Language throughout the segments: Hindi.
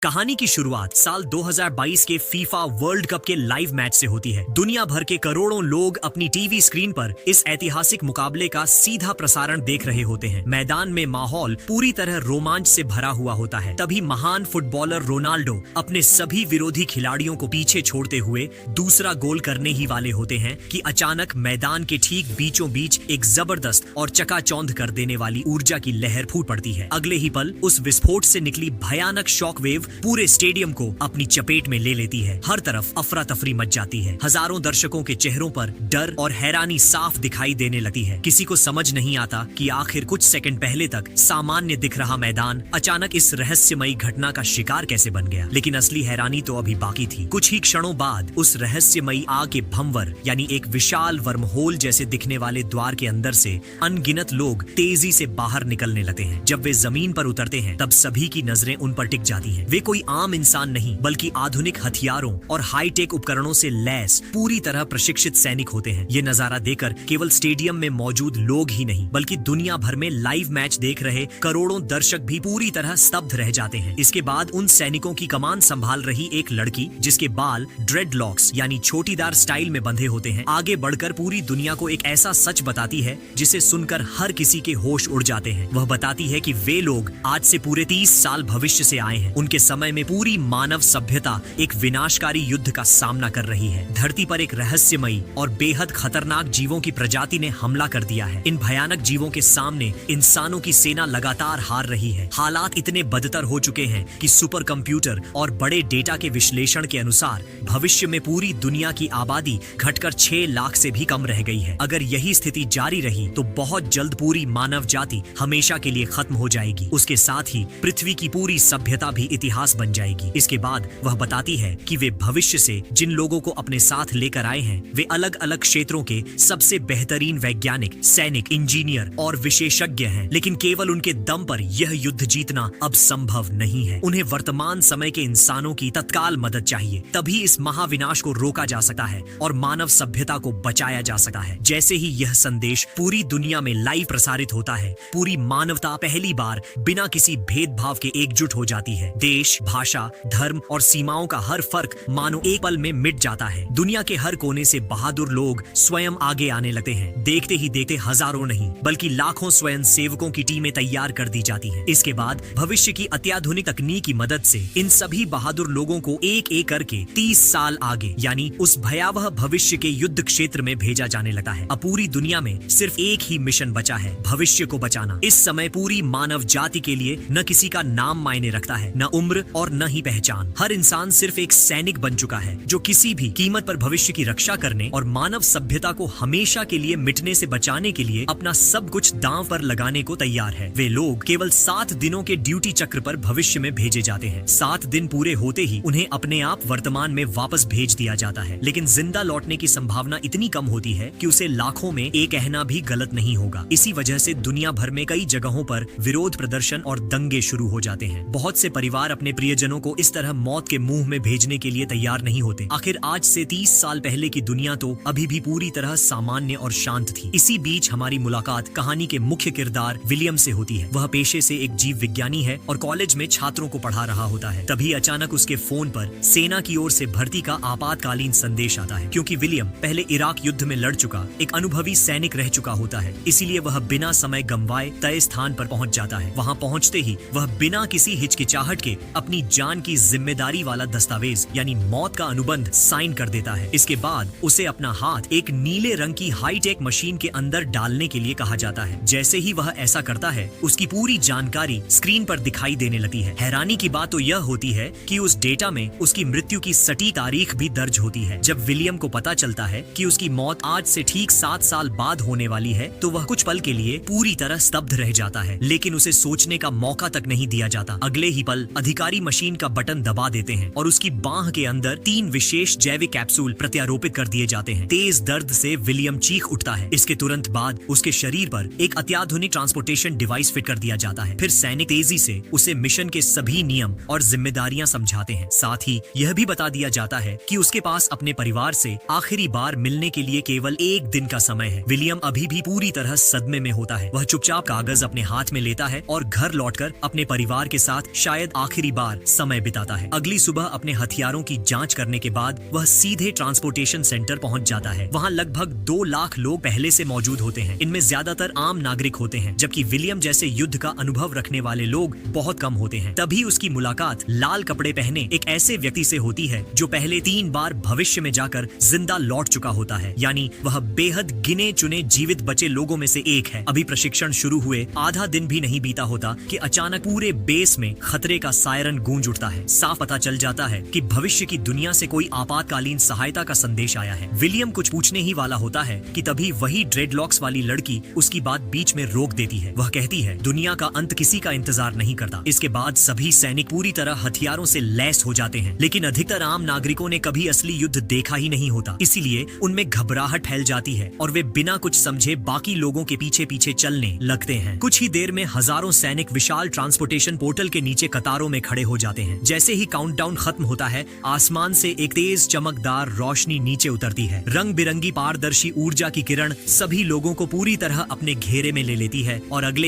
कहानी की शुरुआत साल 2022 के फीफा वर्ल्ड कप के लाइव मैच से होती है। दुनिया भर के करोड़ों लोग अपनी टीवी स्क्रीन पर इस ऐतिहासिक मुकाबले का सीधा प्रसारण देख रहे होते हैं। मैदान में माहौल पूरी तरह रोमांच से भरा हुआ होता है। तभी महान फुटबॉलर रोनाल्डो अपने सभी विरोधी खिलाड़ियों को पीछे छोड़ते हुए दूसरा गोल करने ही वाले होते हैं कि अचानक मैदान के ठीक बीचों बीच एक जबरदस्त और चकाचौंध कर देने वाली ऊर्जा की लहर फूट पड़ती है। अगले ही पल उस विस्फोट से निकली भयानक शॉक वेव पूरे स्टेडियम को अपनी चपेट में ले लेती है। हर तरफ अफरा तफरी मच जाती है। हजारों दर्शकों के चेहरों पर डर और हैरानी साफ दिखाई देने लगती है। किसी को समझ नहीं आता कि आखिर कुछ सेकंड पहले तक सामान्य दिख रहा मैदान अचानक इस रहस्यमयी घटना का शिकार कैसे बन गया। लेकिन असली हैरानी तो अभी बाकी थी। कुछ ही क्षणों बाद उस रहस्यमयी आग के भंवर यानी एक विशाल वर्महोल जैसे दिखने वाले द्वार के अंदर से अनगिनत लोग तेजी से बाहर निकलने लगते हैं। जब वे जमीन पर उतरते हैं तब सभी की नजरें उन पर टिक जाती हैं। वे कोई आम इंसान नहीं बल्कि आधुनिक हथियारों और हाईटेक उपकरणों से लैस पूरी तरह प्रशिक्षित सैनिक होते हैं। ये नजारा देखकर केवल स्टेडियम में मौजूद लोग ही नहीं बल्कि दुनिया भर में लाइव मैच देख रहे करोड़ों दर्शक भी पूरी तरह स्तब्ध रह जाते हैं। इसके बाद उन सैनिकों की कमान संभाल रही एक लड़की जिसके बाल ड्रेडलॉक्स यानी छोटीदार स्टाइल में बंधे होते हैं आगे बढ़कर पूरी दुनिया को एक ऐसा सच बताती है जिसे सुनकर हर किसी के होश उड़ जाते हैं। वह बताती है कि वे लोग आज से पूरे 30 साल भविष्य से आए हैं। उनके समय में पूरी मानव सभ्यता एक विनाशकारी युद्ध का सामना कर रही है। धरती पर एक रहस्यमयी और बेहद खतरनाक जीवों की प्रजाति ने हमला कर दिया है। इन भयानक जीवों के सामने इंसानों की सेना लगातार हार रही है। हालात इतने बदतर हो चुके हैं कि सुपर कंप्यूटर और बड़े डेटा के विश्लेषण के अनुसार भविष्य में पूरी दुनिया की आबादी घटकर 6 लाख से भी कम रह गई है। अगर यही स्थिति जारी रही तो बहुत जल्द पूरी मानव जाति हमेशा के लिए खत्म हो जाएगी। उसके साथ ही पृथ्वी की पूरी सभ्यता भी इतिहास बन जाएगी। इसके बाद वह बताती है कि वे भविष्य से जिन लोगों को अपने साथ लेकर आए हैं वे अलग अलग क्षेत्रों के सबसे बेहतरीन वैज्ञानिक, सैनिक, इंजीनियर और विशेषज्ञ हैं। लेकिन केवल उनके दम पर यह युद्ध जीतना अब संभव नहीं है। उन्हें वर्तमान समय के इंसानों की तत्काल मदद चाहिए। तभी इस महाविनाश को रोका जा सकता है और मानव सभ्यता को बचाया जा सकता है। जैसे ही यह संदेश पूरी दुनिया में लाइव प्रसारित होता है पूरी मानवता पहली बार बिना किसी भेदभाव के एकजुट हो जाती है। देश, भाषा, धर्म और सीमाओं का हर फर्क मानो एक पल में मिट जाता है। दुनिया के हर कोने से बहादुर लोग स्वयं आगे आने लगते हैं। देखते ही देखते हजारों नहीं बल्कि लाखों स्वयं सेवकों की टीमें तैयार कर दी जाती हैं। इसके बाद भविष्य की अत्याधुनिक तकनीक की मदद से इन सभी बहादुर लोगों को एक एक करके 30 साल आगे यानी उस भयावह भविष्य के युद्ध क्षेत्र में भेजा जाने लगा है। अब पूरी दुनिया में सिर्फ एक ही मिशन बचा है, भविष्य को बचाना। इस समय पूरी मानव जाति के लिए न किसी का नाम मायने रखता है, न उम्र और न ही पहचान। हर इंसान सिर्फ एक सैनिक बन चुका है जो किसी भी कीमत पर भविष्य की रक्षा करने और मानव सभ्यता को हमेशा के लिए मिटने से बचाने के लिए अपना सब कुछ दांव पर लगाने को तैयार है। वे लोग केवल 7 दिनों के ड्यूटी चक्र पर भविष्य में भेजे जाते हैं। 7 दिन पूरे होते ही उन्हें अपने आप वर्तमान में वापस भेज दिया जाता है। लेकिन जिंदा लौटने की संभावना इतनी कम होती है कि उसे लाखों में एक कहना भी गलत नहीं होगा। इसी वजह से दुनिया भर में कई जगहों पर विरोध प्रदर्शन और दंगे शुरू हो जाते हैं। बहुत से परिवार अपने प्रियजनों को इस तरह मौत के मुंह में भेजने के लिए तैयार नहीं होते। आखिर आज से 30 साल पहले की दुनिया तो अभी भी पूरी तरह सामान्य और शांत थी। इसी बीच हमारी मुलाकात कहानी के मुख्य किरदार विलियम से होती है। वह पेशे से एक जीव विज्ञानी है और कॉलेज में छात्रों को पढ़ा रहा होता है। तभी अचानक उसके फोन पर सेना की ओर से भर्ती का आपातकालीन संदेश आता है। क्योंकि विलियम पहले इराक युद्ध में लड़ चुका एक अनुभवी सैनिक रह चुका होता है, इसीलिए वह बिना समय गंवाए तय स्थान पर पहुंच जाता है। वहां पहुंचते ही वह बिना किसी हिचकिचाहट के अपनी जान की जिम्मेदारी वाला दस्तावेज यानी मौत का अनुबंध साइन कर देता है। इसके बाद उसे अपना हाथ एक नीले रंग की हाईटेक मशीन के अंदर डालने के लिए कहा जाता है। जैसे ही वह ऐसा करता है उसकी पूरी जानकारी स्क्रीन पर दिखाई देने लगती है। हैरानी की बात तो यह होती है कि उस डेटा में उसकी मृत्यु की सटीक तारीख भी दर्ज होती है। जब विलियम को पता चलता है कि उसकी मौत आज से ठीक 7 साल बाद होने वाली है तो वह कुछ पल के लिए पूरी तरह स्तब्ध रह जाता है। लेकिन उसे सोचने का मौका तक नहीं दिया जाता। अगले ही पल अधिकारी मशीन का बटन दबा देते हैं और उसकी बाह के अंदर 3 विशेष जैविक कैप्सूल प्रत्यारोपित कर दिए जाते हैं। तेज दर्द से विलियम चीख उठता है। इसके तुरंत बाद उसके शरीर पर एक अत्याधुनिक ट्रांसपोर्टेशन डिवाइस फिट कर दिया जाता है। फिर सैनिक तेजी से उसे मिशन के सभी नियम और जिम्मेदारियां समझाते हैं। साथ ही यह भी बता दिया जाता है कि उसके पास अपने परिवार से आखिरी बार मिलने के लिए केवल 1 दिन का समय है। विलियम अभी भी पूरी तरह सदमे में होता है। वह चुपचाप कागज अपने हाथ में लेता है और घर लौटकर अपने परिवार के साथ शायद आखिरी कई बार समय बिताता है। अगली सुबह अपने हथियारों की जांच करने के बाद वह सीधे ट्रांसपोर्टेशन सेंटर पहुंच जाता है। वहां लगभग 2 लाख लोग पहले से मौजूद होते हैं। इनमें ज्यादातर आम नागरिक होते हैं, जबकि विलियम जैसे युद्ध का अनुभव रखने वाले लोग बहुत कम होते हैं। तभी उसकी मुलाकात लाल कपड़े पहने एक ऐसे व्यक्ति से होती है जो पहले 3 बार भविष्य में जाकर जिंदा लौट चुका होता है, यानी वह बेहद गिने चुने जीवित बचे लोगों में से एक है। अभी प्रशिक्षण शुरू हुए आधा दिन भी नहीं बीता होता कि अचानक पूरे बेस में खतरे का सायरन गूंज उठता है। साफ पता चल जाता है कि भविष्य की दुनिया से कोई आपातकालीन सहायता का संदेश आया है। विलियम कुछ पूछने ही वाला होता है कि तभी वही ड्रेडलॉक्स वाली लड़की उसकी बात बीच में रोक देती है। वह कहती है, दुनिया का अंत किसी का इंतजार नहीं करता। इसके बाद सभी सैनिक पूरी तरह हथियारों से लैस हो जाते हैं, लेकिन अधिकतर आम नागरिकों ने कभी असली युद्ध देखा ही नहीं होता, इसीलिए उनमें घबराहट फैल जाती है और वे बिना कुछ समझे बाकी लोगों के पीछे पीछे चलने लगते हैं। कुछ ही देर में हजारों सैनिक विशाल ट्रांसपोर्टेशन पोर्टल के नीचे कतारों में खड़े हो जाते हैं। जैसे ही काउंटडाउन खत्म होता है, आसमान से एक तेज चमकदार रोशनी नीचे उतरती है। रंग बिरंगी पारदर्शी ऊर्जा की किरण सभी लोगों को पूरी तरह अपने घेरे में ले लेती है और अगले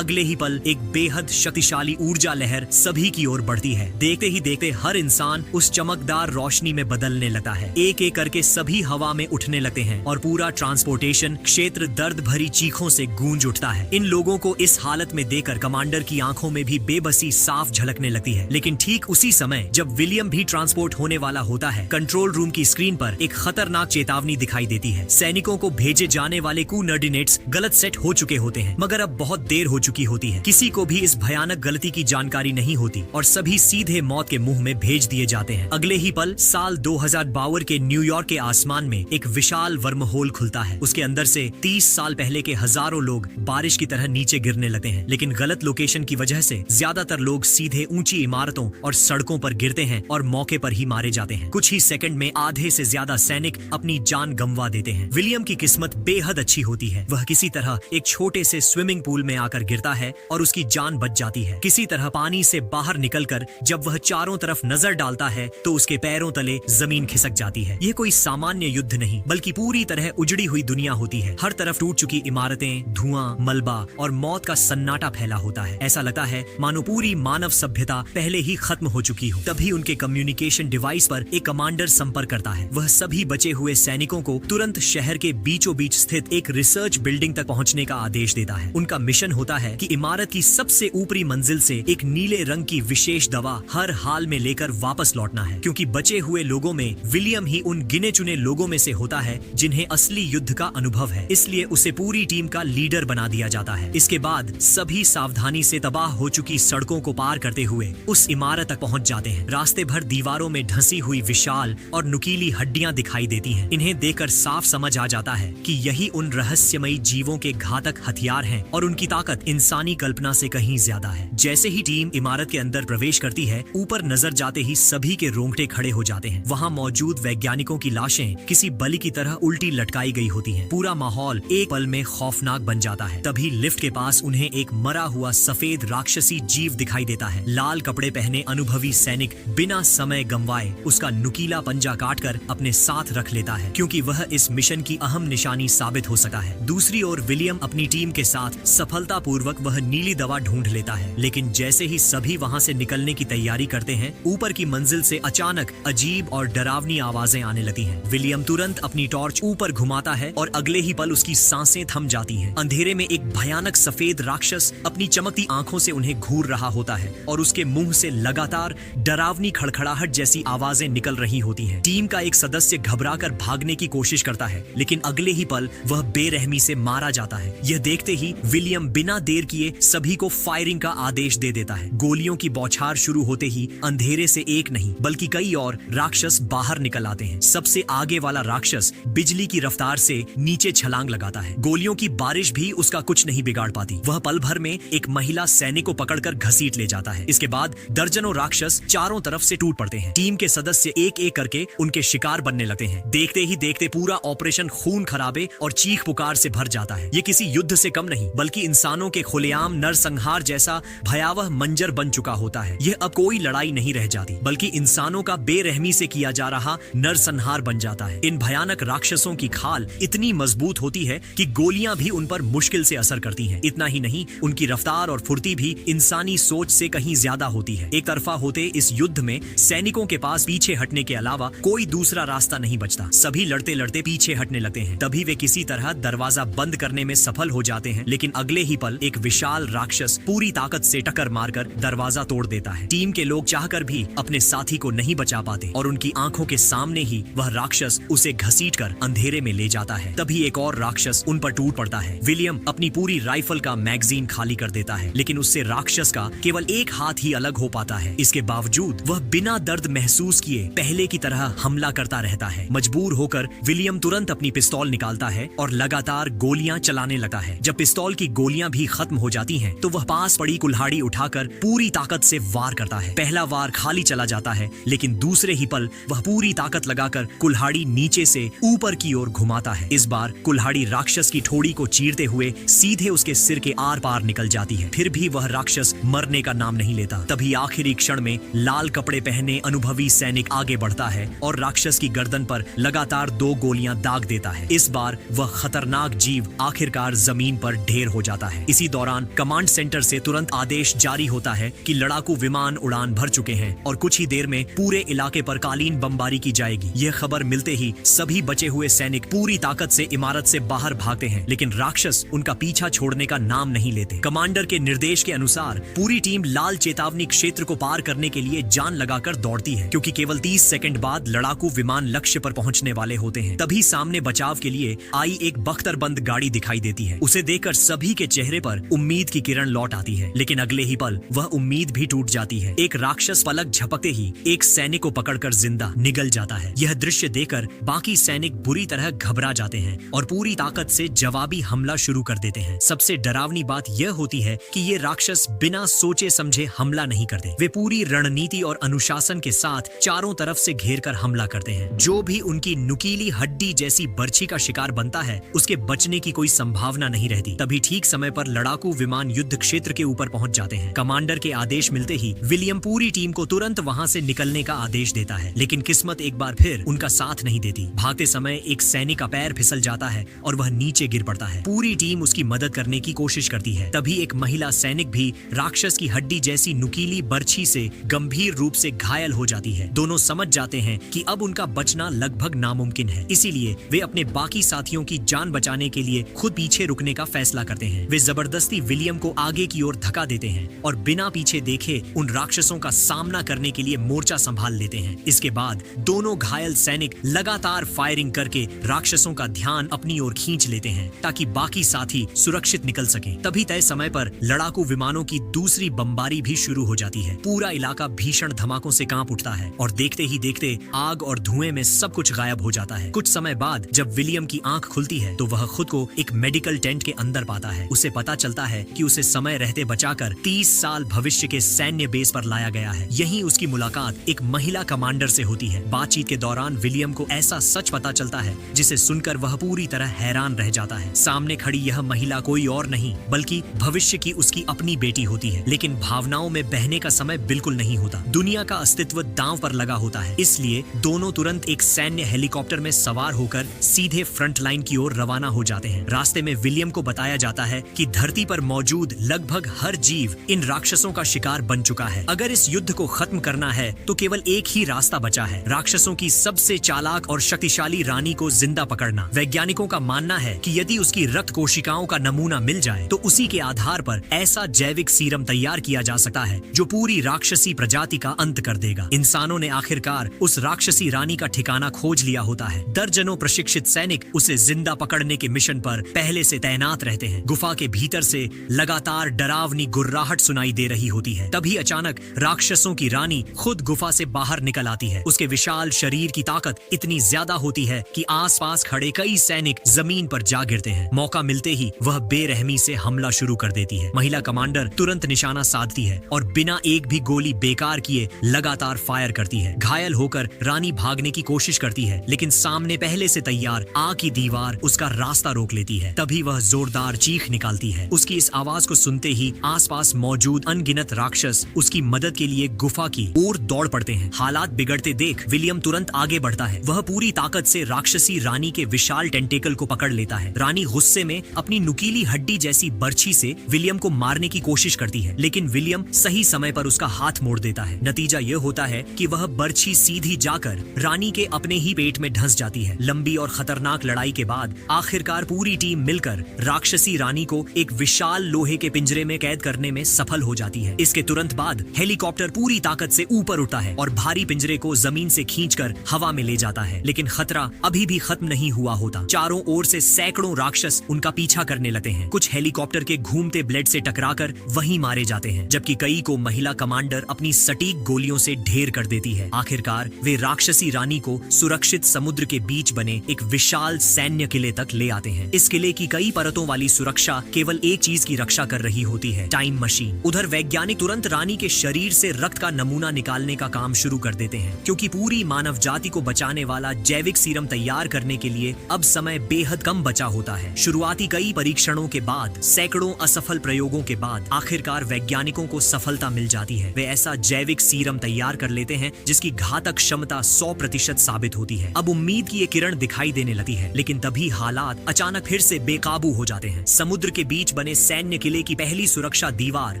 ही पल एक बेहद शक्तिशाली ऊर्जा लहर सभी की ओर बढ़ती है। देखते ही देखते हर इंसान उस चमकदार रोशनी में बदलने लगता है। एक एक करके सभी हवा में उठने लगते हैं और पूरा ट्रांसपोर्टेशन क्षेत्र दर्द भरी चीखों से गूंज उठता है। इन लोगों को इस हालत में देखकर कमांडर की आंखों में भी बेबसी साफ झलकने लगती है। लेकिन ठीक उसी समय जब विलियम भी ट्रांसपोर्ट होने वाला होता है, कंट्रोल रूम की स्क्रीन पर एक खतरनाक चेतावनी दिखाई देती है। सैनिकों को भेजे जाने वाले कोऑर्डिनेट्स गलत सेट हो चुके होते हैं, मगर अब बहुत देर हो चुकी होती है। किसी को भी इस भयानक गलती की जानकारी नहीं होती और सभी सीधे मौत के मुंह में भेज दिए जाते हैं। अगले ही पल साल 2052 के न्यूयॉर्क के आसमान में एक विशाल वर्महोल खुलता है। उसके अंदर से 30 साल पहले के हजारों लोग बारिश की तरह नीचे गिरने लगते हैं, लेकिन गलत लोकेशन की वजह से ज्यादातर लोग सीधे ऊंची इमारतों और सड़कों पर गिरते हैं और मौके पर ही मारे जाते हैं। कुछ ही सेकंड में आधे से ज्यादा सैनिक अपनी जान गंवा देते हैं। विलियम की किस्मत बेहद अच्छी होती है। वह किसी तरह एक छोटे से स्विमिंग पूल में आकर गिरता है और उसकी जान बच जाती है। किसी तरह पानी से बाहर निकलकर जब वह चारों तरफ नजर डालता है तो उसके पैरों तले जमीन खिसक जाती है। यह कोई सामान्य युद्ध नहीं, बल्कि पूरी तरह उजड़ी हुई दुनिया होती है। हर तरफ टूट चुकी इमारतें, धुआं, मलबा और मौत का सन्नाटा फैला होता है। ऐसा लगता है मानो पूरी मानव सभ्यता पहले ही खत्म हो चुकी हो। तभी उनके कम्युनिकेशन डिवाइस पर एक कमांडर संपर्क करता है। वह सभी बचे हुए सैनिकों को तुरंत शहर के बीचों बीच स्थित एक रिसर्च बिल्डिंग तक पहुंचने का आदेश देता है। उनका मिशन होता है कि इमारत की सबसे ऊपरी मंजिल से एक नीले रंग की विशेष दवा हर हाल में लेकर वापस लौटना है, क्योंकि बचे हुए लोगों में विलियम ही उन गिने चुने लोगों में से होता है जिन्हें असली युद्ध का अनुभव है। इसलिए उसे पूरी टीम का लीडर बना दिया जाता है। इसके बाद सभी सावधानी से तबाह हो चुकी सड़कों को पार करते हुए उस इमारत तक पहुंच जाते हैं। रास्ते भर दीवारों में ढंसी हुई विशाल और नुकीली हड्डियां दिखाई देती हैं। इन्हें देखकर साफ समझ आ जाता है कि यही उन रहस्यमयी जीवों के घातक हथियार हैं और उनकी ताकत इंसानी कल्पना से कहीं ज्यादा है। जैसे ही टीम इमारत के अंदर प्रवेश करती है, ऊपर नजर जाते ही सभी के रोंगटे खड़े हो जाते हैं। वहाँ मौजूद वैज्ञानिकों की लाशें किसी बलि की तरह उल्टी लटकाई गई होती हैं। पूरा माहौल एक पल में खौफनाक बन जाता है। तभी लिफ्ट के पास उन्हें एक मरा हुआ सफेद राक्षसी जीव दिखाई देता है। लाल कपड़े पहने अनुभवी सैनिक बिना समय गंवाए उसका नुकीला पंजा काटकर अपने साथ रख लेता है, क्योंकि वह इस मिशन की अहम निशानी साबित हो सका है। दूसरी ओर विलियम अपनी टीम के साथ सफलतापूर्वक वह नीली दवा ढूंढ लेता है, लेकिन जैसे ही सभी वहां से निकलने की तैयारी करते हैं, ऊपर की मंजिल से अचानक अजीब और डरावनी आवाजें आने लगती हैं। विलियम तुरंत अपनी टॉर्च ऊपर घुमाता है और अगले ही पल उसकी सांसें थम जाती हैं। अंधेरे में एक भयानक सफेद राक्षस अपनी चमकती आंखों से उन्हें घूर रहा होता है और उसके मुंह से लगातार डरावनी खड़खड़ाहट जैसी आवाजें निकल रही होती हैं। टीम का एक सदस्य घबराकर भागने की कोशिश करता है, लेकिन अगले ही पल वह बेरहमी से मारा जाता है। यह देखते ही विलियम बिना देर किए सभी को फायरिंग का आदेश दे देता है। गोलियों की बौछार शुरू होते ही अंधेरे से एक नहीं बल्कि कई और राक्षस बाहर निकल आते हैं। सबसे आगे वाला राक्षस बिजली की रफ्तार से नीचे छलांग लगाता है। गोलियों की बारिश भी उसका कुछ नहीं बिगाड़ पाती। वह पल भर में एक महिला सैनिक को पकड़कर घसीट ले जाता है। इसके बाद दर्जनों राक्षस चारों तरफ से टूट पड़ते हैं। टीम के सदस्य एक एक करके उनके शिकार बनने लगते हैं। देखते ही देखते पूरा ऑपरेशन खून खराबे और चीख पुकार से भर जाता है। ये किसी युद्ध से कम नहीं बल्कि इंसानों के खुलेआम नरसंहार जैसा भयावह मंजर बन चुका होता है। यह अब कोई लड़ाई नहीं रह जाती बल्कि इंसानों का बेरहमी से किया जा रहा नरसंहार बन जाता है। इन भयानक राक्षसों की खाल इतनी मजबूत होती है कि गोलियां भी उन पर मुश्किल से असर करती हैं। इतना ही नहीं, उनकी रफ्तार और फुर्ती भी इंसानी सोच से कहीं ज्यादा होती है। एक तरफा होते इस युद्ध में सैनिकों के पास पीछे हटने के अलावा कोई दूसरा रास्ता नहीं बचता। सभी लड़ते लड़ते पीछे हटने लगते हैं। तभी वे किसी तरह दरवाजा बंद करने में सफल हो जाते हैं, लेकिन अगले ही पल एक विशाल राक्षस पूरी ताकत से टक्कर मारकर दरवाजा तोड़ देता है। टीम के लोग चाहकर भी अपने साथी को नहीं बचा पाते और उनकी आंखों के सामने ही वह राक्षस उसे घसीटकर अंधेरे में ले जाता है। तभी एक और राक्षस उन पर टूट पड़ता है। विलियम अपनी पूरी राइफल का मैगजीन खाली कर देता है, लेकिन उससे राक्षस का केवल एक हाथ ही अलग हो पाता है। इसके बावजूद वह बिना दर्द महसूस किए पहले की तरह हमला करता रहता है। मजबूर होकर विलियम तुरंत अपनी पिस्तौल निकालता है और लगातार गोलियां चलाने लगता है। जब पिस्तौल की गोलियां भी खत्म हो जाती हैं, तो वह पास पड़ी कुल्हाड़ी उठाकर पूरी ताकत से वार करता है। पहला वार खाली चला जाता है, लेकिन दूसरे ही पल वह पूरी ताकत लगाकर कुल्हाड़ी नीचे से ऊपर की ओर घुमाता है। इस बार कुल्हाड़ी राक्षस की ठोड़ी को चीरते हुए सीधे उसके सिर के आर पार निकल जाती है। फिर भी वह राक्षस मरने का नाम नहीं लेता। तभी आखिरी क्षण में लाल कपड़े पहने अनुभवी सैनिक आगे बढ़ता है और राक्षस की गर्दन पर लगातार 2 गोलियां दाग देता है। इस बार वह खतरनाक जीव आखिरकार जमीन पर ढेर हो जाता है। इसी दौरान कमांड सेंटर से तुरंत आदेश जारी होता है कि लड़ाकू विमान उड़ान भर चुके हैं और कुछ ही देर में पूरे इलाके पर कालीन बमबारी की जाएगी। यह खबर मिलते ही सभी बचे हुए सैनिक पूरी ताकत से इमारत से बाहर भागते हैं, लेकिन राक्षस उनका पीछा छोड़ने का नाम नहीं लेते। कमांडर के निर्देश के अनुसार पूरी टीम लाल चेतावनी क्षेत्र को पार करने के लिए जान लगाकर दौड़ती है, क्योंकि केवल 30 सेकंड बाद लड़ाकू विमान लक्ष्य पर पहुंचने वाले होते हैं। तभी सामने बचाव के लिए आई एक बख्तरबंद गाड़ी दिखाई देती है। उसे देखकर सभी के चेहरे पर उम्मीद की किरण लौट आती है, लेकिन अगले ही पल वह उम्मीद भी टूट जाती है। एक राक्षस पलक झपकते ही एक सैनिक को पकड़कर जिंदा निगल जाता है। यह दृश्य देखकर बाकी सैनिक बुरी तरह घबरा जाते हैं और पूरी ताकत से जवाबी हमला शुरू कर देते हैं। सबसे डरावनी बात यह होती है कि ये राक्षस बिना सोचे समझे हमला नहीं करते। वे पूरी रणनीति और अनुशासन के साथ चारों तरफ से घेर कर हमला करते हैं। जो भी उनकी नुकीली हड्डी जैसी बर्छी का शिकार बनता है, उसके बचने की कोई संभावना नहीं रहती। तभी ठीक समय पर लड़ाकू विमान युद्ध क्षेत्र के ऊपर पहुंच जाते हैं। कमांडर के आदेश मिलते ही विलियम पूरी टीम को तुरंत वहां से निकलने का आदेश देता है, लेकिन किस्मत एक बार फिर उनका साथ नहीं देती। भागते समय एक सैनिक का पैर फिसल जाता है और वह नीचे गिर पड़ता है। पूरी टीम उसकी मदद करने की कोशिश करती है। तभी एक महिला सैनिक भी राक्षस की हड्डी जैसी नुकीली बर्छी से गंभीर रूप से घायल हो जाती है। दोनों समझ जाते हैं कि अब उनका बचना लगभग नामुमकिन है, इसीलिए वे अपने बाकी साथियों की जान बचाने के लिए खुद पीछे रुकने का फैसला करते हैं। वे जबरदस्ती विलियम को आगे की ओर धक्का देते हैं और बिना पीछे देखे उन राक्षसों का सामना करने के लिए मोर्चा संभाल लेते हैं। इसके बाद दोनों घायल सैनिक लगातार फायरिंग करके राक्षसों का ध्यान अपनी ओर खींच लेते हैं, ताकि बाकी साथी सुरक्षित निकल सकें। तभी तय समय पर लड़ाकू विमानों की दूसरी बमबारी भी शुरू हो जाती है। पूरा इलाका भीषण धमाकों से कांप उठता है और देखते ही देखते आग और धुएं में सब कुछ गायब हो जाता है। कुछ समय बाद जब विलियम की आंख खुलती है, तो वह खुद को एक मेडिकल टेंट के अंदर पाता है। उसे पता चलता है कि उसे समय रहते बचाकर 30 साल भविष्य के सैन्य बेस पर लाया गया है। यहीं उसकी मुलाकात एक महिला कमांडर से होती है। बातचीत के दौरान विलियम को ऐसा सच पता चलता है जिसे सुनकर वह पूरी तरह हैरान रह जाता है। सामने खड़ी यह महिला कोई और नहीं बल्कि भविष्य की उसकी अपनी बेटी होती है, लेकिन भावनाओं में बहने का समय बिल्कुल नहीं होता। दुनिया का अस्तित्व दांव पर लगा होता है, इसलिए दोनों तुरंत एक सैन्य हेलीकॉप्टर में सवार होकर सीधे फ्रंट लाइन की ओर रवाना हो जाते हैं। रास्ते में विलियम को बताया जाता है कि धरती पर मौजूद लगभग हर जीव इन राक्षसों का शिकार बन चुका है। अगर इस युद्ध को खत्म करना है तो केवल एक ही रास्ता बचा है, राक्षसों की सबसे चालाक और शक्तिशाली रानी को जिंदा पकड़ना। वैज्ञानिकों का मानना है कि यदि उसकी रक्त कोशिकाओं का नमूना मिल जाए तो उसी के आधार पर ऐसा जैविक सीरम तैयार किया जा सकता है जो पूरी राक्षसी प्रजाति का अंत कर देगा। इंसानों ने आखिरकार उस राक्षसी रानी का ठिकाना खोज लिया होता है। दर्जनों प्रशिक्षित सैनिक उसे जिंदा पकड़ने के मिशन पर पहले से तैनात रहते हैं। गुफा के भीतर से लगातार डरावनी गुर्राहट सुनाई दे रही होती है। तभी अचानक राक्षसों की रानी खुद गुफा से बाहर निकल आती है। उसके विशाल शरीर की ताकत इतनी ज्यादा होती है कि आसपास खड़े कई सैनिक जमीन पर जा गिरते हैं। मौका मिलते ही वह बेरहमी से हमला शुरू कर देती है। महिला कमांडर तुरंत निशाना साधती है और बिना एक भी गोली बेकार किए लगातार फायर करती है। घायल होकर रानी भागने की कोशिश करती है, लेकिन सामने पहले से तैयार आग की दीवार उसका रास्ता रोक लेती है। तभी वह जोरदार चीख निकालती है। उसकी इस आवाज को सुनते ही आसपास मौजूद अनगिनत राक्षस उसकी मदद के लिए गुफा की ओर दौड़ पड़ते हैं। हालात बिगड़ते देख विलियम तुरंत आगे बढ़ता है। वह पूरी ताकत से राक्षसी रानी के विशाल टेंटेकल को पकड़ लेता है। रानी गुस्से में अपनी नुकीली हड्डी जैसी बर्छी से विलियम को मारने की कोशिश करती है, लेकिन विलियम सही सही समय पर उसका हाथ मोड़ देता है। नतीजा यह होता है कि वह बर्छी सीधी जाकर रानी के अपने ही पेट में धंस जाती है। लंबी और खतरनाक लड़ाई के बाद आखिरकार पूरी टीम मिलकर राक्षसी रानी को एक विशाल लोहे के पिंजरे में कैद करने में सफल हो जाती है। इसके तुरंत बाद हेलीकॉप्टर पूरी ताकत से ऊपर उठता है और भारी पिंजरे को जमीन से खींचकर हवा में ले जाता है। लेकिन खतरा अभी भी खत्म नहीं हुआ होता। चारों ओर से सैकड़ों राक्षस उनका पीछा करने लगते हैं। कुछ हेलीकॉप्टर के घूमते ब्लेड से टकराकर वहीं मारे जाते हैं, जबकि कई को महिला कमांडर अपनी सटीक गोलियों से ढेर कर देती है। आखिरकार वे राक्षसी रानी को सुरक्षित समुद्र के बीच बने एक विशाल सैन्य किले तक ले आते हैं। इस किले की कई परतों वाली सुरक्षा केवल एक चीज की रक्षा कर रही होती है, टाइम मशीन। उधर वैज्ञानिक तुरंत रानी के शरीर से रक्त का नमूना निकालने का काम शुरू कर देते हैं, क्योंकि पूरी मानव जाति को बचाने वाला जैविक सीरम तैयार करने के लिए अब समय बेहद कम बचा होता है। शुरुआती कई परीक्षणों के बाद, सैकड़ों असफल प्रयोगों के बाद आखिरकार वैज्ञानिकों को सफलता मिल जाती है। वे ऐसा जैविक सीरम तैयार कर लेते हैं जिसकी घातक क्षमता 100% साबित होती है। अब उम्मीद की ये किरण दिखाई देने लगती है, लेकिन तभी हालात अचानक फिर से बेकाबू हो जाते हैं। समुद्र के बीच बने सैन्य किले की पहली सुरक्षा दीवार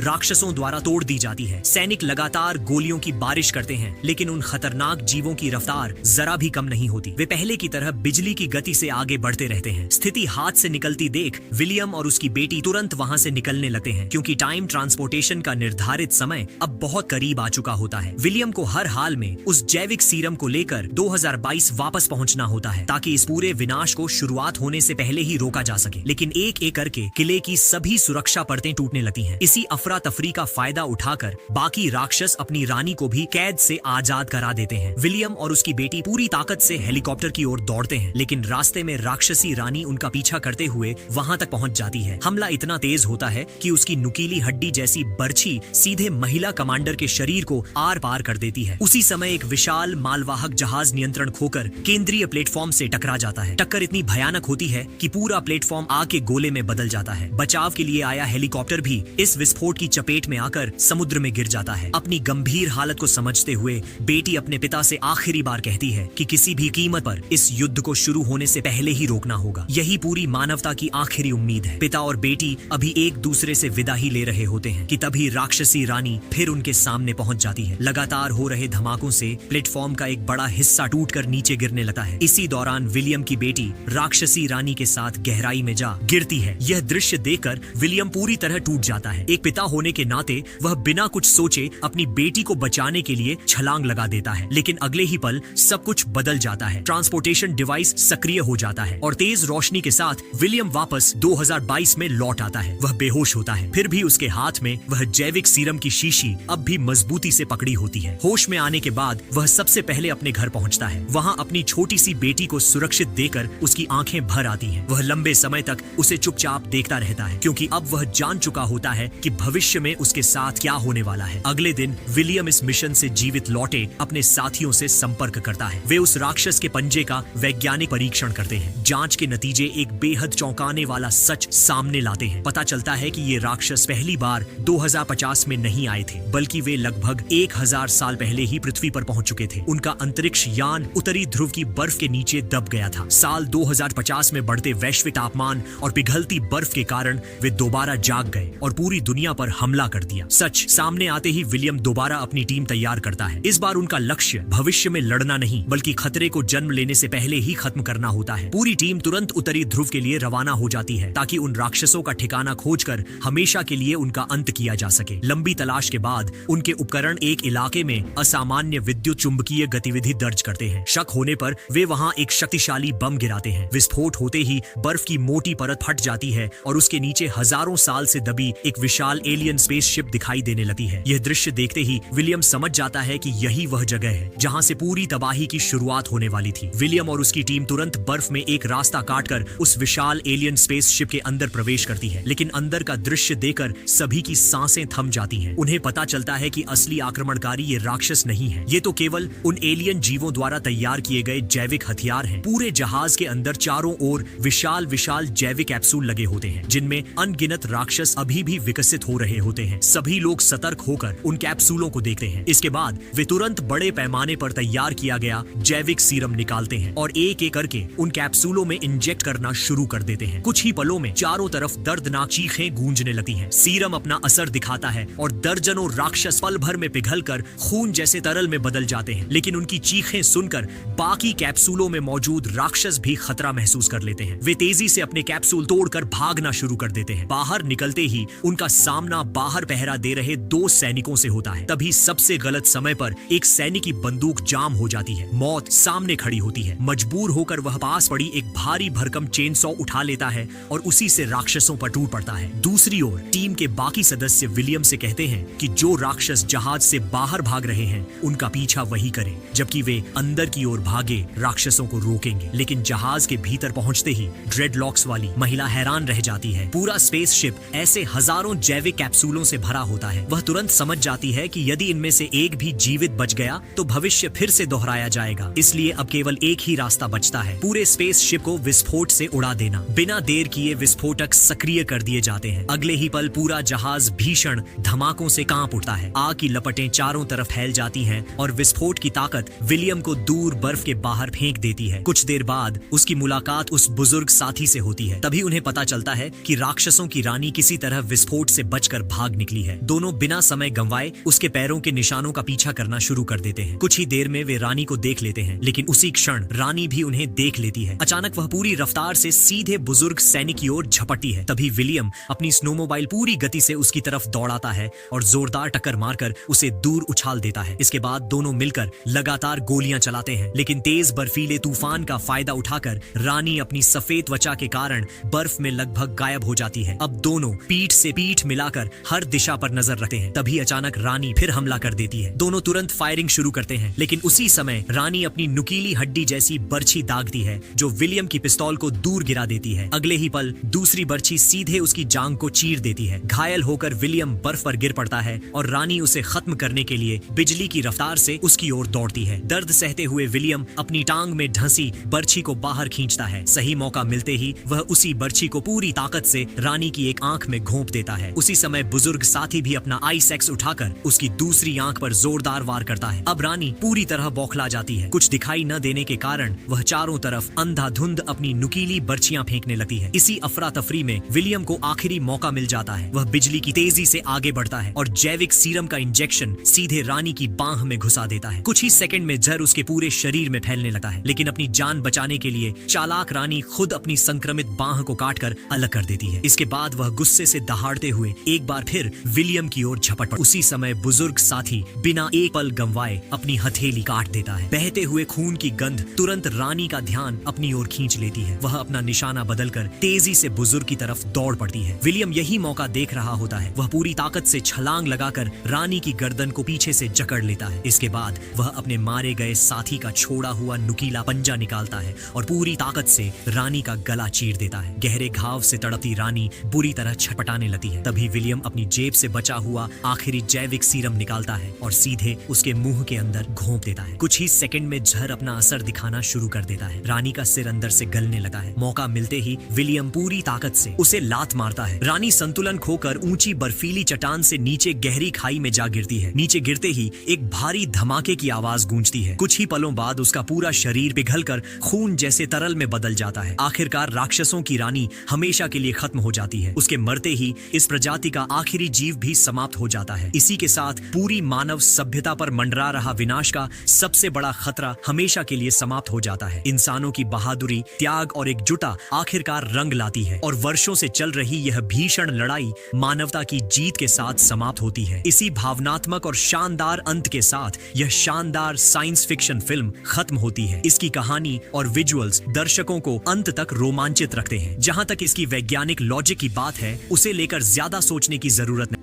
राक्षसों द्वारा तोड़ दी जाती है। सैनिक लगातार गोलियों की बारिश करते हैं, लेकिन उन खतरनाक जीवों की रफ्तार जरा भी कम नहीं होती। वे पहले की तरह बिजली की गति से आगे बढ़ते रहते हैं। स्थिति हाथ से निकलती देख विलियम और उसकी बेटी तुरंत वहां से निकलने लगते हैं, क्योंकि टाइम ट्रांसपोर्टेशन का निर्धारित समय अब बहुत करीब आ चुका होता है। विलियम को हर हाल में उस जैविक सीरम को लेकर 2022 वापस पहुंचना होता है, ताकि इस पूरे विनाश को शुरुआत होने से पहले ही रोका जा सके। लेकिन एक एक करके किले की सभी सुरक्षा परतें टूटने लगती हैं। इसी अफरा तफरी का फायदा उठाकर बाकी राक्षस अपनी रानी को भी कैद से आजाद करा देते हैं। विलियम और उसकी बेटी पूरी ताकत से हेलीकॉप्टर की ओर दौड़ते हैं, लेकिन रास्ते में राक्षसी रानी उनका पीछा करते हुए वहां तक पहुंच जाती है। हमला इतना तेज होता है कि उसकी नुकीली हड्डी जैसी बर्छी सीधे महिला कमांडर के शरीर को आर पार कर देती है। उसी समय एक विशाल मालवाहक जहाज नियंत्रण खोकर केंद्रीय प्लेटफॉर्म से टकरा जाता है। टक्कर इतनी भयानक होती है कि पूरा प्लेटफॉर्म आग के गोले में बदल जाता है। बचाव के लिए आया हेलीकॉप्टर भी इस विस्फोट की चपेट में आकर समुद्र में गिर जाता है। अपनी गंभीर हालत को समझते हुए बेटी अपने पिता से आखिरी बार कहती है कि किसी भी कीमत पर इस युद्ध को शुरू होने से पहले ही रोकना होगा। यही पूरी मानवता की आखिरी उम्मीद है। पिता और बेटी अभी एक दूसरे से विदा ही ले रहे होते हैं कि तभी राक्षसी रानी फिर उनके सामने पहुंच जाती है। लगातार हो रहे धमाकों से प्लेटफॉर्म का एक बड़ा हिस्सा टूटकर नीचे गिरने लगता है। इसी दौरान विलियम की बेटी राक्षसी रानी के साथ गहराई में जा गिरती है। यह दृश्य देखकर विलियम पूरी तरह टूट जाता है। एक पिता होने के नाते वह बिना कुछ सोचे अपनी बेटी को बचाने के लिए छलांग लगा देता है, लेकिन अगले ही पल सब कुछ बदल जाता है। ट्रांसपोर्टेशन डिवाइस सक्रिय हो जाता है और तेज रोशनी के साथ विलियम वापस 2022 में लौट आता है। वह बेहोश होता है, फिर भी उसके हाथ में वह जैविक सीरम की शीशी अब भी मजबूती से पकड़ी होती है। होश में आने के बाद वह सबसे पहले अपने घर पहुंचता है। वहां अपनी छोटी सी बेटी को सुरक्षित देकर उसकी आंखें भर आती हैं। वह लंबे समय तक उसे चुपचाप देखता रहता है, क्योंकि अब वह जान चुका होता है कि भविष्य में उसके साथ क्या होने वाला है। अगले दिन विलियम इस मिशन से जीवित लौटे अपने साथियों से संपर्क करता है। वे उस राक्षस के पंजे का वैज्ञानिक परीक्षण करते हैं। जांच के नतीजे एक बेहद चौंकाने वाला सच सामने लाते हैं। पता चलता है कि ये राक्षस पहली बार 2050 में नहीं आए थे, बल्कि वे लगभग 1000 साल पहले ही पृथ्वी पर पहुंच चुके थे। उनका अंतरिक्ष यान उत्तरी ध्रुव की बर्फ के नीचे दब गया था। साल 2050 में बढ़ते वैश्विक तापमान और पिघलती बर्फ के कारण वे दोबारा जाग गए और पूरी दुनिया पर हमला कर दिया। सच सामने आते ही विलियम दोबारा अपनी टीम तैयार करता है। इस बार उनका लक्ष्य भविष्य में लड़ना नहीं, बल्कि खतरे को जन्म लेने से पहले ही खत्म करना होता है। पूरी टीम तुरंत उत्तरी ध्रुव के लिए रवाना हो जाती है, ताकि उन राक्षसों का ठिकाना खोजकर हमेशा के लिए उनका अंत किया जा सके। लंबी तलाश के बाद उनके उपकरण एक इलाके में असामान्य विद्युत चुंबकीय गतिविधि दर्ज करते हैं। शक होने पर वे वहां एक शक्तिशाली बम गिराते हैं। विस्फोट होते ही बर्फ की मोटी परत फट जाती है और उसके नीचे हजारों साल से दबी एक विशाल एलियन स्पेसशिप दिखाई देने लगती है। यह दृश्य देखते ही विलियम समझ जाता है कि यही वह जगह है जहां से पूरी तबाही की शुरुआत होने वाली थी। विलियम और उसकी टीम तुरंत बर्फ में एक रास्ता काटकर उस विशाल एलियन स्पेसशिप के अंदर प्रवेश करती है, लेकिन अंदर का दृश्य देखकर सभी की सांसें थम जाती हैं। उन्हें पता चलता है कि असली आक्रमणकारी ये राक्षस नहीं है, ये तो केवल उन एलियन जीवों द्वारा तैयार किए गए जैविक हथियार हैं। पूरे जहाज के अंदर चारों ओर विशाल विशाल जैविक कैप्सूल लगे होते हैं, जिनमें अनगिनत राक्षस अभी भी विकसित हो रहे होते हैं। सभी लोग सतर्क होकर उन कैप्सूलों को देखते हैं। इसके बाद वे तुरंत बड़े पैमाने पर तैयार किया गया जैविक सीरम निकालते हैं और एक एक करके उन कैप्सूलों में इंजेक्ट करना शुरू कर देते हैं। कुछ ही पलों में चारों तरफ दर्दनाक चीखें गूंजने लगती हैं। सीरम अपना असर दिखाता है है और दर्जनों राक्षस पल भर में पिघलकर खून जैसे तरल में बदल जाते हैं। लेकिन उनकी चीखें सुनकर बाकी कैप्सूलों में मौजूद राक्षस भी खतरा महसूस कर लेते हैं। वे तेजी से अपने कैप्सूल तोड़कर भागना शुरू कर देते हैं। बाहर निकलते ही उनका सामना बाहर पहरा दे रहे 2 सैनिकों से होता है। तभी सबसे गलत समय पर एक सैनिक की बंदूक जाम हो जाती है। मौत सामने खड़ी होती है। मजबूर होकर वह पास पड़ी एक भारी भरकम चेनसॉ उठा लेता है और उसी से राक्षसों पर टूट पड़ता है। दूसरी ओर टीम के बाकी सदस्य विलियम से कहते हैं कि जो राक्षस जहाज से बाहर भाग रहे हैं उनका पीछा वही करें, जबकि वे अंदर की ओर भागे राक्षसों को रोकेंगे। लेकिन जहाज के भीतर पहुंचते ही ड्रेडलॉक्स वाली महिला हैरान रह जाती है। पूरा स्पेसशिप ऐसे हजारों जैविक कैप्सूलों से भरा होता है। वह तुरंत समझ जाती है कि यदि इनमें से एक भी जीवित बच गया तो भविष्य फिर से दोहराया जाएगा। इसलिए अब केवल एक ही रास्ता बचता है, पूरे स्पेसशिप को विस्फोट से उड़ा देना। बिना देर किए विस्फोटक सक्रिय कर दिए जाते हैं। अगले ही पल पूरा जहाज भीषण धमाकों से कांप उठता है। आग की लपटें चारों तरफ फैल जाती हैं और विस्फोट की ताकत विलियम को दूर बर्फ के बाहर फेंक देती है। कुछ देर बाद उसकी मुलाकात उस बुजुर्ग साथी से होती है। तभी उन्हें पता चलता है कि राक्षसों की रानी किसी तरह विस्फोट से बचकर भाग निकली है। दोनों बिना समय गंवाए उसके पैरों के निशानों का पीछा करना शुरू कर देते हैं। कुछ ही देर में वे रानी को देख लेते हैं, लेकिन उसी क्षण रानी भी उन्हें देख लेती है। अचानक वह पूरी रफ्तार से सीधे बुजुर्ग सैनिक की ओर झपटती है। तभी विलियम अपनी स्नोमोबाइल पूरी गति से उसकी तरफ दौड़ाता है और जोरदार टक्कर मारकर उसे दूर उछाल देता है। इसके बाद दोनों मिलकर लगातार गोलियां चलाते हैं, लेकिन तेज बर्फीले तूफान का फायदा उठाकर रानी अपनी सफेद त्वचा के कारण बर्फ में लगभग गायब हो जाती है। अब दोनों पीठ से पीठ मिलाकर हर दिशा पर नजर रखते हैं। तभी अचानक रानी फिर हमला कर देती है। दोनों तुरंत फायरिंग शुरू करते हैं, लेकिन उसी समय रानी अपनी नुकीली हड्डी जैसी बर्छी दागती है जो विलियम की पिस्तौल को दूर गिरा देती है। अगले ही पल दूसरी बर्छी सीधे उसकी जांघ को चीर देती है। घायल होकर विलियम बर्फ पर गिर पड़ता है और रानी उसे खत्म करने के लिए बिजली की रफ्तार से उसकी ओर दौड़ती है। दर्द सहते हुए विलियम अपनी टांग में ढंसी बर्छी को बाहर खींचता है। सही मौका मिलते ही वह उसी बर्छी को पूरी ताकत से रानी की एक आंख में घोंप देता है। उसी समय बुजुर्ग साथी भी अपना आइस एक्स उठाकर उसकी दूसरी आंख पर जोरदार वार करता है। अब रानी पूरी तरह बौखला जाती है। कुछ दिखाई न देने के कारण वह चारों तरफ अंधाधुंध अपनी नुकीली बर्छियां फेंकने लगती है। इसी अफरा तफरी में विलियम को आखिरी मौका मिल जाता है। वह बिजली की तेजी से आगे बढ़ता है और जैविक सीरम का इंजेक्शन सीधे रानी की बांह में घुसा देता है। कुछ ही सेकंड में जहर उसके पूरे शरीर में फैलने लगता है, लेकिन अपनी जान बचाने के लिए चालाक रानी खुद अपनी संक्रमित बांह को काटकर अलग कर देती है। इसके बाद वह गुस्से से दहाड़ते हुए एक बार फिर विलियम की ओर झपट पड़ता है। उसी समय बुजुर्ग साथी बिना एक पल गंवाए अपनी हथेली काट देता है। बहते हुए खून की गंध तुरंत रानी का ध्यान अपनी ओर खींच लेती है। वह अपना निशाना बदलकर तेजी से बुजुर्ग की तरफ दौड़ पड़ती है। विलियम यही मौका देख रहा होता है। वह पूरी ताकत से छलांग लगाकर रानी की गर्दन को पीछे से जकड़ लेता है। इसके बाद वह अपने मारे गए साथी का छोड़ा हुआ नुकीला पंजा निकालता है और पूरी ताकत से रानी का गला चीर देता है। गहरे घाव से तड़पती रानी बुरी तरह छटपटाने लगती है। तभी विलियम अपनी जेब से बचा हुआ आखिरी जैविक सीरम निकालता है और सीधे उसके मुंह के अंदर घोंप देता है। कुछ ही सेकंड में जहर अपना असर दिखाना शुरू कर देता है। रानी का सिर अंदर से गलने लगा है। मौका मिलते ही विलियम पूरी ताकत से उसे लात मारता है। रानी संतुलन खोकर ऊंची बर्फीली चट्टान से नीचे गहरी खाई में जा गिरती है। नीचे गिरते ही एक भारी धमाके की आवाज गूंजती है। कुछ ही पलों बाद उसका पूरा शरीर पिघलकर खून जैसे तरल में बदल जाता है। आखिरकार राक्षसों की रानी हमेशा के लिए खत्म हो जाती है। उसके मरते ही इस प्रजाति का आखिरी जीव भी समाप्त हो जाता है। इसी के साथ पूरी मानव सभ्यता पर मंडरा रहा विनाश का सबसे बड़ा खतरा हमेशा के लिए समाप्त हो जाता है। इंसानों की बहादुरी, त्याग और एकजुटता आखिरकार रंग लाती है और वर्षों से चल रही यह भीषण लड़ाई मानवता की जीत के साथ समाप्त होती है। इसी भावनात्मक और शानदार अंत के साथ यह शानदार साइंस फिक्शन फिल्म खत्म होती है। इसकी कहानी और विजुअल्स दर्शकों को अंत तक रोमांचित रखते हैं। जहां तक इसकी वैज्ञानिक लॉजिक की बात है, उसे लेकर ज्यादा सोचने की जरूरत नहीं।